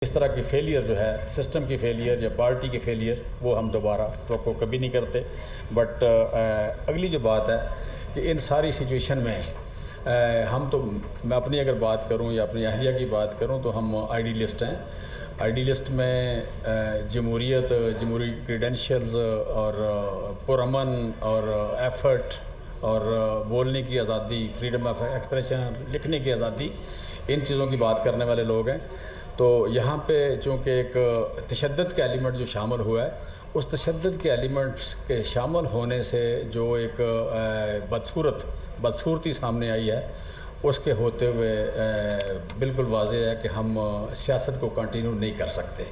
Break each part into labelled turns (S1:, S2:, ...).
S1: اس طرح کی فیلئر جو ہے سسٹم کی فیلئر یا پارٹی کی فیلئر وہ ہم دوبارہ توقع کبھی نہیں کرتے. بٹ اگلی جو بات ہے کہ ان ساری سچویشن میں ہم تو میں اپنی اگر بات کروں یا اپنی اہلیہ کی بات کروں تو ہم آئیڈیلسٹ ہیں. آئیڈیلسٹ میں جمہوریت، جمہوری کریڈینشلز اور پرامن اور ایفرٹ اور بولنے کی آزادی، فریڈم آف ایکسپریشن، لکھنے کی آزادی، ان چیزوں کی بات کرنے والے لوگ ہیں. تو یہاں پہ چونکہ ایک تشدد کا ایلیمنٹ جو شامل ہوا ہے، اس تشدد کے ایلیمنٹس کے شامل ہونے سے جو ایک بدصورتی سامنے آئی ہے، اس کے ہوتے ہوئے بالکل واضح ہے کہ ہم سیاست کو کنٹینیو نہیں کر سکتے.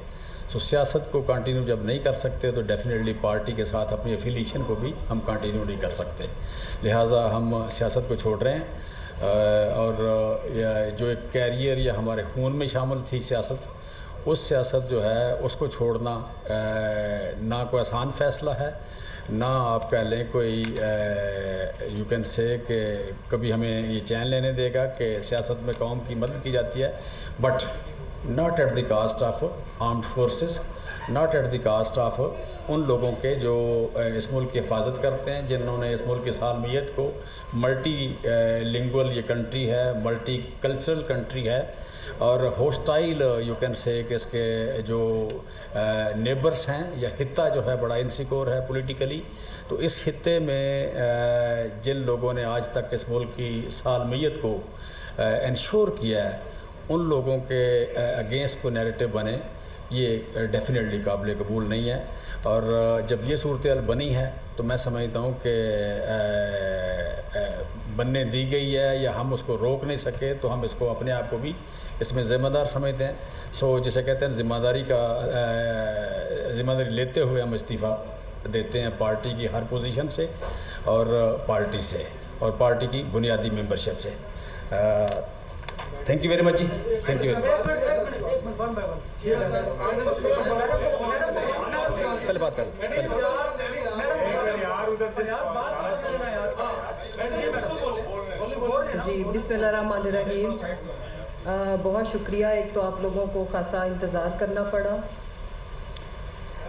S1: سیاست کو کنٹینیو جب نہیں کر سکتے تو ڈیفینیٹلی پارٹی کے ساتھ اپنی افیلیشن کو بھی ہم کنٹینیو نہیں کر سکتے. لہٰذا ہم سیاست کو چھوڑ رہے ہیں. اور جو ایک کیریئر یا ہمارے خون میں شامل تھی سیاست، اس سیاست جو ہے اس کو چھوڑنا نہ کوئی آسان فیصلہ ہے، نہ آپ کہہ لیں کوئی یو کین سے کہ کبھی ہمیں یہ چین لینے دے گا کہ سیاست میں قوم کی مدد کی جاتی ہے. But not at the cost of armed forces, not at the cost of ان لوگوں کے جو اس ملک کی حفاظت کرتے ہیں، جنہوں نے اس ملک کی سالمیت کو، ملٹی لنگول یہ کنٹری ہے، ملٹی کلچرل کنٹری ہے، اور ہوسٹائل یو کین سے کہ اس کے جو نیبرس ہیں یا خطہ جو ہے بڑا انسیکور ہے پولیٹیکلی. تو اس خطے میں جن لوگوں نے آج تک اس ملک کی سالمیت کو انشور کیا ہے، ان لوگوں کے اگینسٹ کو نیریٹو بنے، یہ ڈیفینیٹلی قابل قبول نہیں ہے. اور جب یہ صورتحال بنی ہے تو میں سمجھتا ہوں کہ بننے دی گئی ہے یا ہم اس کو روک نہیں سکے، تو ہم اس کو اپنے آپ کو بھی اس میں ذمہ دار سمجھتے ہیں. جسے کہتے ہیں ذمہ داری لیتے ہوئے ہم استعفیٰ دیتے ہیں پارٹی کی ہر پوزیشن سے اور پارٹی سے اور پارٹی کی بنیادی ممبرشپ سے. تھینک یو ویری مچ جی، تھینک یو ویری مچ. پہلے بات کریں.
S2: جی بسم اللہ الرحمن الرحیم. بہت شکریہ. ایک تو آپ لوگوں کو خاصا انتظار کرنا پڑا.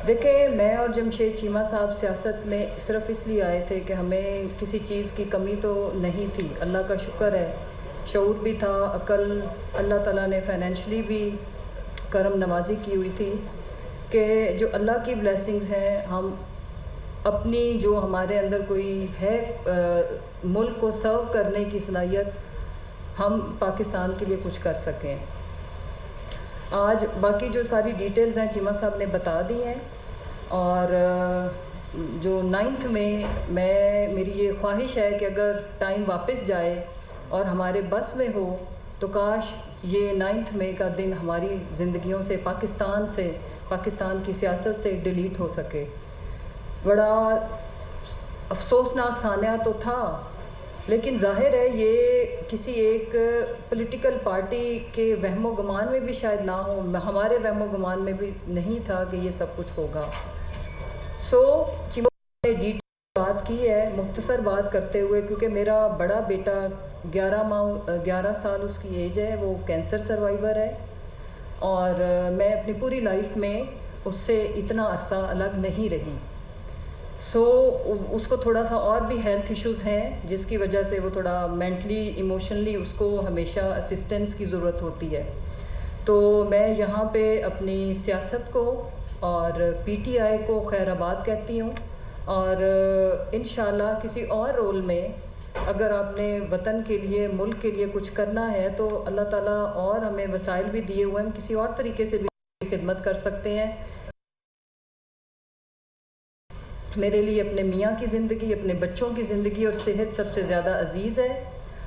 S2: دیکھیں، میں اور جمشید چیمہ صاحب سیاست میں صرف اس لیے آئے تھے کہ ہمیں کسی چیز کی کمی تو نہیں تھی، اللہ کا شکر ہے، شعور بھی تھا، عقل، اللہ تعالیٰ نے فائنینشلی بھی کرم نوازی کی ہوئی تھی کہ جو اللہ کی بلیسنگز ہیں، ہم اپنی جو ہمارے اندر کوئی ہے ملک کو سرو کرنے کی صلاحیت، ہم پاکستان کے لیے کچھ کر سکیں. آج باقی جو ساری ڈیٹیلز ہیں چیمہ صاحب نے بتا دی ہیں. اور جو 9 میں میری یہ خواہش ہے کہ اگر ٹائم واپس جائے اور ہمارے بس میں ہو تو کاش یہ 9 مئی کا دن ہماری زندگیوں سے، پاکستان کی سیاست سے ڈیلیٹ ہو سکے. بڑا افسوسناک سانحہ تو تھا، لیکن ظاہر ہے یہ کسی ایک پولیٹیکل پارٹی کے وہم و گمان میں بھی شاید نہ ہو، ہمارے وہم و گمان میں بھی نہیں تھا کہ یہ سب کچھ ہوگا. چیمہ نے ڈیٹیل بات کی ہے، مختصر بات کرتے ہوئے، کیونکہ میرا بڑا بیٹا 11 سال اس کی ایج ہے، وہ کینسر سروائیور ہے، اور میں اپنی پوری لائف میں اس سے اتنا عرصہ الگ نہیں رہی. اس کو تھوڑا سا اور بھی ہیلتھ ایشوز ہیں، جس کی وجہ سے وہ تھوڑا مینٹلی ایموشنلی اس کو ہمیشہ اسسٹنس کی ضرورت ہوتی ہے. تو میں یہاں پہ اپنی سیاست کو اور پی ٹی آئی کو خیر آباد کہتی ہوں، اور انشاءاللہ کسی اور رول میں اگر آپ نے وطن کے لیے، ملک کے لیے کچھ کرنا ہے تو اللہ تعالیٰ اور ہمیں وسائل بھی دیے ہوئے ہیں، ہم کسی اور طریقے سے بھی خدمت کر سکتے ہیں. میرے لیے اپنے میاں کی زندگی، اپنے بچوں کی زندگی اور صحت سب سے زیادہ عزیز ہے.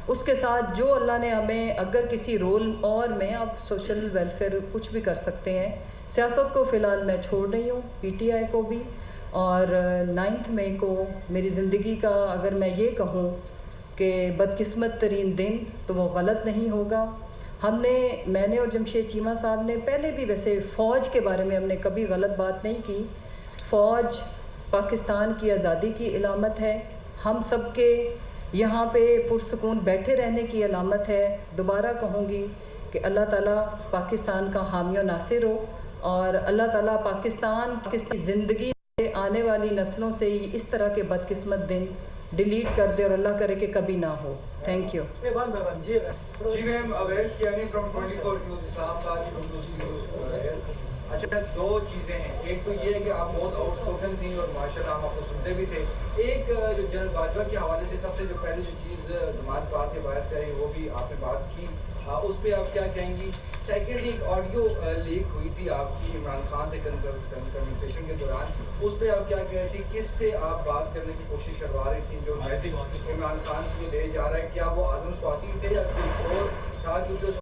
S2: اس کے ساتھ جو اللہ نے ہمیں اگر کسی رول اور میں، آپ سوشل ویلفیئر کچھ بھی کر سکتے ہیں. سیاست کو فی الحال میں چھوڑ رہی ہوں، پی ٹی آئی کو بھی. اور 9 مئی کو میری زندگی کا اگر میں یہ کہوں کہ بدقسمت ترین دن، تو وہ غلط نہیں ہوگا. میں نے اور جمشید چیمہ صاحب نے پہلے بھی ویسے فوج کے بارے میں ہم نے کبھی غلط بات نہیں کی. فوج پاکستان کی آزادی کی علامت ہے، ہم سب کے یہاں پہ پرسکون بیٹھے رہنے کی علامت ہے. دوبارہ کہوں گی کہ اللہ تعالیٰ پاکستان کا حامی و ناصر ہو، اور اللہ تعالیٰ پاکستان کی زندگی سے آنے والی نسلوں سے اس طرح کے بدقسمت دن ڈیلیٹ کر دے، اور اللہ کرے کہ کبھی نہ ہو. Thank you.
S3: جی ma'am, Awais Kayani from 24 news Islamabad news. اچھا، دو چیزیں ہیں. ایک تو یہ ہے کہ آپ بہت آؤٹ اسپوکن تھیں اور ماشاء اللہ ہم آپ کو سنتے بھی تھے. ایک جو جنرل باجوہ کے حوالے سے سب سے جو پہلے جو چیز ضمانت پار کے باہر سے آئی وہ بھی آپ نے بات کی، اس پہ آپ کیا کہیں گی؟ سیکنڈلی ایک آڈیو لیک ہوئی تھی آپ کی عمران خان سے کنورسیشن کے دوران، اس پہ آپ کیا کہہ رہی تھی؟ کس سے آپ بات کرنے کی کوشش کروا رہی تھی؟ جو میسج عمران خان سے جو لے جا رہا ہے، کیا وہ اعظم سواتی تھے یا کوئی اور تھا؟ کیونکہ اس